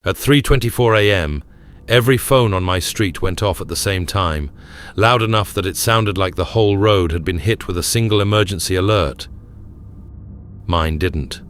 At 3:24 a.m., every phone on my street went off at the same time, loud enough that it sounded like the whole road had been hit with a single emergency alert. Mine didn't.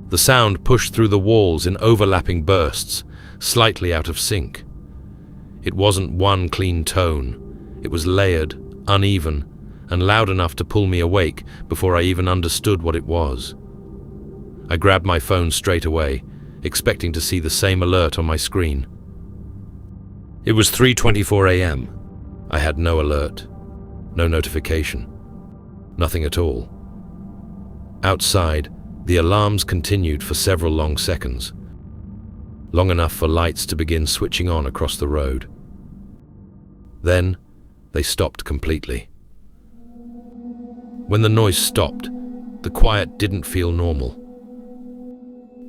The sound pushed through the walls in overlapping bursts, slightly out of sync. It wasn't one clean tone. It was layered, uneven, and loud enough to pull me awake before I even understood what it was. I grabbed my phone straight away, expecting to see the same alert on my screen. It was 3:24 a.m. I had no alert, no notification, nothing at all. Outside, the alarms continued for several long seconds, long enough for lights to begin switching on across the road. Then, they stopped completely. When the noise stopped, the quiet didn't feel normal.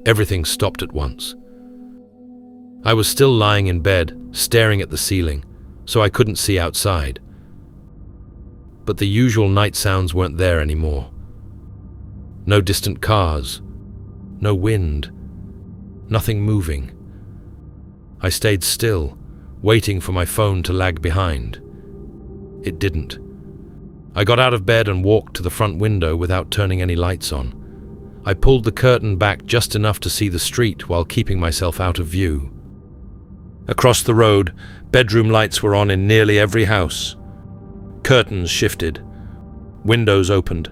Everything stopped at once. I was still lying in bed, staring at the ceiling, so I couldn't see outside. But the usual night sounds weren't there anymore. No distant cars, no wind, nothing moving. I stayed still, waiting for my phone to lag behind. It didn't. I got out of bed and walked to the front window without turning any lights on. I pulled the curtain back just enough to see the street while keeping myself out of view. Across the road, bedroom lights were on in nearly every house. Curtains shifted. Windows opened.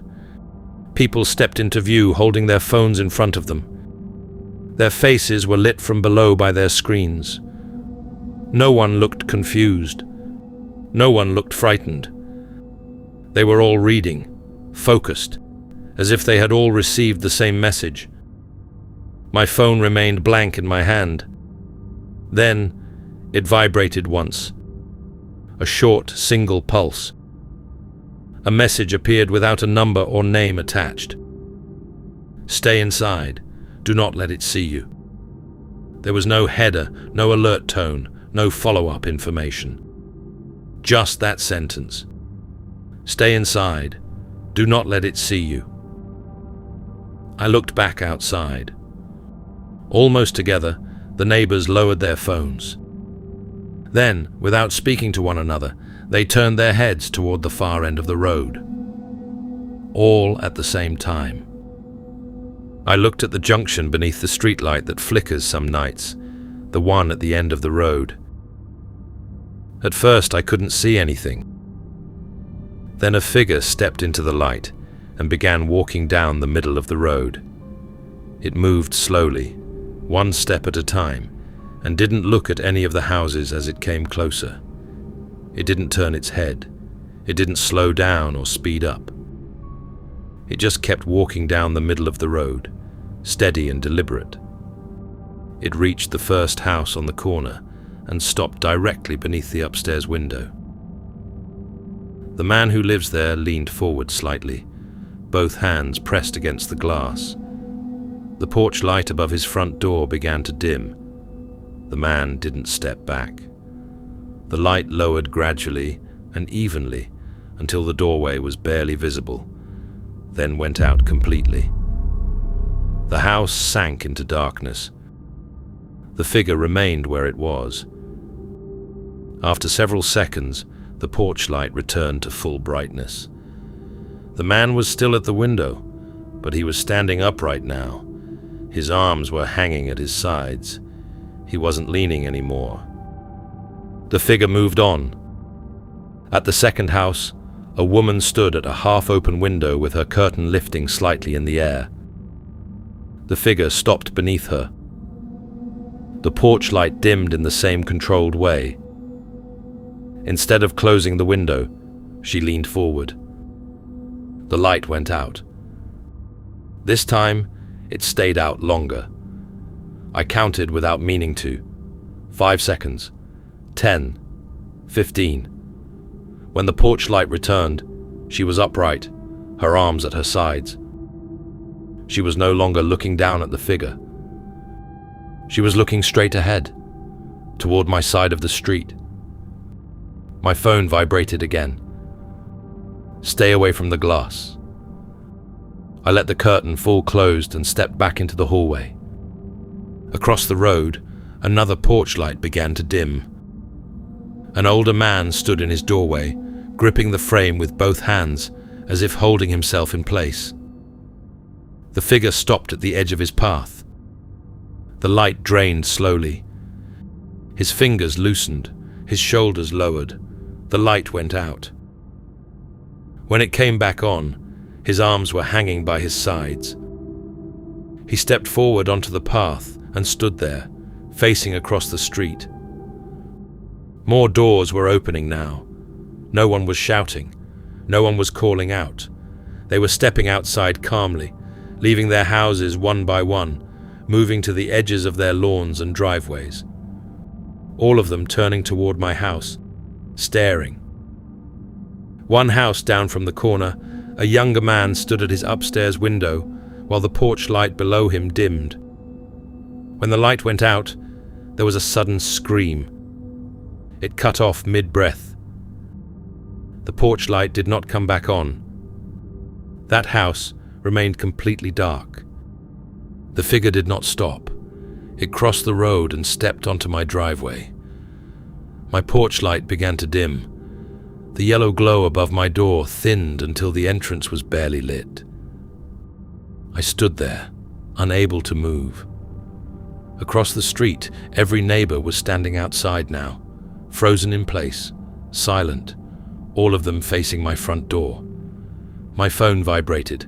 People stepped into view holding their phones in front of them. Their faces were lit from below by their screens. No one looked confused. No one looked frightened. They were all reading, focused, as if they had all received the same message. My phone remained blank in my hand. Then, it vibrated once. A short, single pulse. A message appeared without a number or name attached. Stay inside. Do not let it see you. There was no header, no alert tone, no follow-up information. Just that sentence. Stay inside. Do not let it see you. I looked back outside. Almost together, the neighbours lowered their phones. Then, without speaking to one another, they turned their heads toward the far end of the road. All at the same time. I looked at the junction beneath the streetlight that flickers some nights, the one at the end of the road. At first, I couldn't see anything. Then a figure stepped into the light and began walking down the middle of the road. It moved slowly, one step at a time, and didn't look at any of the houses as it came closer. It didn't turn its head. It didn't slow down or speed up. It just kept walking down the middle of the road, steady and deliberate. It reached the first house on the corner and stopped directly beneath the upstairs window. The man who lives there leaned forward slightly, both hands pressed against the glass. The porch light above his front door began to dim. The man didn't step back. The light lowered gradually and evenly until the doorway was barely visible, then went out completely. The house sank into darkness. The figure remained where it was. After several seconds, the porch light returned to full brightness. The man was still at the window, but he was standing upright now. His arms were hanging at his sides. He wasn't leaning anymore. The figure moved on. At the second house, a woman stood at a half-open window with her curtain lifting slightly in the air. The figure stopped beneath her. The porch light dimmed in the same controlled way. Instead of closing the window, she leaned forward. The light went out. This time, it stayed out longer. I counted without meaning to. 5 seconds. 10. 15. When the porch light returned, she was upright, her arms at her sides. She was no longer looking down at the figure. She was looking straight ahead, toward my side of the street. My phone vibrated again. Stay away from the glass. I let the curtain fall closed and stepped back into the hallway. Across the road, another porch light began to dim. An older man stood in his doorway, gripping the frame with both hands, as if holding himself in place. The figure stopped at the edge of his path. The light drained slowly. His fingers loosened, his shoulders lowered. The light went out. When it came back on, his arms were hanging by his sides. He stepped forward onto the path and stood there, facing across the street. More doors were opening now. No one was shouting. No one was calling out. They were stepping outside calmly, leaving their houses one by one, moving to the edges of their lawns and driveways. All of them turning toward my house, staring. One house down from the corner, a younger man stood at his upstairs window while the porch light below him dimmed. When the light went out, there was a sudden scream. It cut off mid-breath. The porch light did not come back on. That house remained completely dark. The figure did not stop. It crossed the road and stepped onto my driveway. My porch light began to dim. The yellow glow above my door thinned until the entrance was barely lit. I stood there, unable to move. Across the street, every neighbor was standing outside now, frozen in place, silent, all of them facing my front door. My phone vibrated.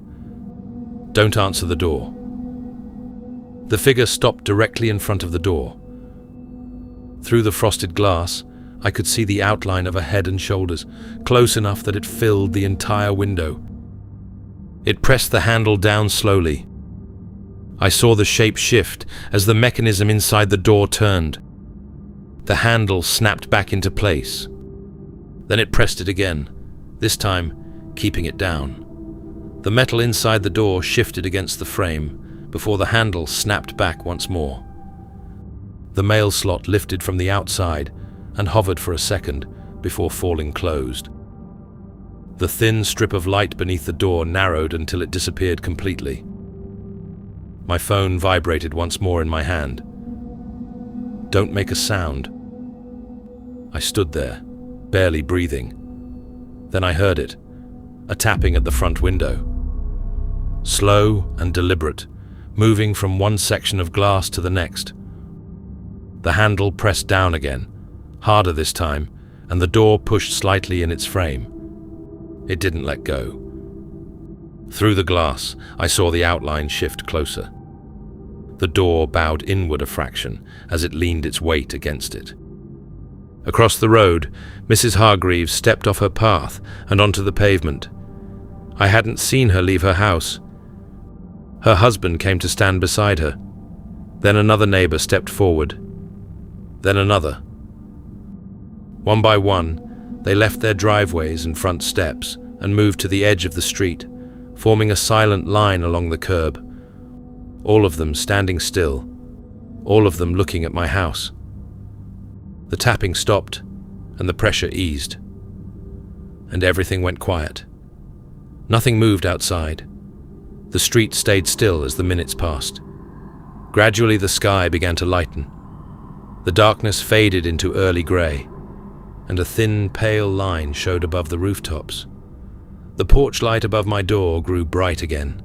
"Don't answer the door." The figure stopped directly in front of the door. Through the frosted glass, I could see the outline of a head and shoulders, close enough that it filled the entire window. It pressed the handle down slowly. I saw the shape shift as the mechanism inside the door turned. The handle snapped back into place. Then it pressed it again, this time keeping it down. The metal inside the door shifted against the frame before the handle snapped back once more. The mail slot lifted from the outside and hovered for a second before falling closed. The thin strip of light beneath the door narrowed until it disappeared completely. My phone vibrated once more in my hand. "Don't make a sound." I stood there, barely breathing. Then I heard it, a tapping at the front window. Slow and deliberate, moving from one section of glass to the next. The handle pressed down again, harder this time, and the door pushed slightly in its frame. It didn't let go. Through the glass, I saw the outline shift closer. The door bowed inward a fraction as it leaned its weight against it. Across the road, Mrs. Hargreaves stepped off her path and onto the pavement. I hadn't seen her leave her house. Her husband came to stand beside her. Then another neighbor stepped forward. Then another. One by one, they left their driveways and front steps and moved to the edge of the street, forming a silent line along the curb. All of them standing still, all of them looking at my house. The tapping stopped, and the pressure eased. And everything went quiet. Nothing moved outside. The street stayed still as the minutes passed. Gradually the sky began to lighten. The darkness faded into early grey, and a thin, pale line showed above the rooftops. The porch light above my door grew bright again.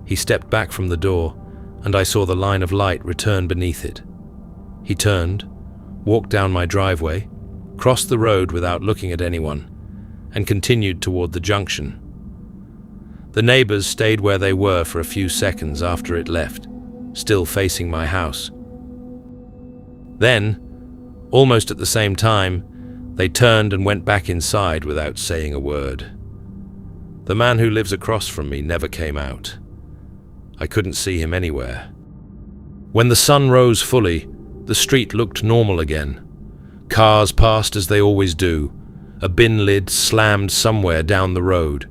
He stepped back from the door, and I saw the line of light return beneath it. He turned, walked down my driveway, crossed the road without looking at anyone, and continued toward the junction. The neighbors stayed where they were for a few seconds after it left, still facing my house. Then, almost at the same time, they turned and went back inside without saying a word. The man who lives across from me never came out. I couldn't see him anywhere. When the sun rose fully, the street looked normal again. Cars passed as they always do. A bin lid slammed somewhere down the road.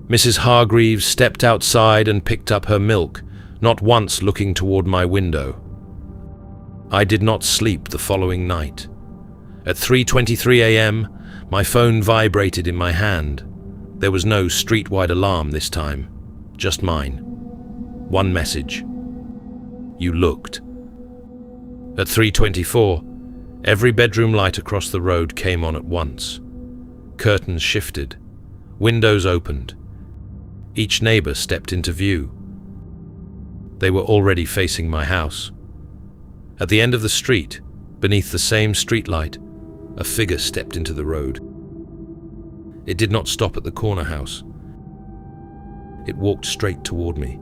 Mrs. Hargreaves stepped outside and picked up her milk, not once looking toward my window. I did not sleep the following night. At 3:23 a.m., my phone vibrated in my hand. There was no street-wide alarm this time, just mine. One message. You looked. At 3:24, every bedroom light across the road came on at once. Curtains shifted, windows opened. Each neighbour stepped into view. They were already facing my house. At the end of the street, beneath the same streetlight, a figure stepped into the road. It did not stop at the corner house. It walked straight toward me.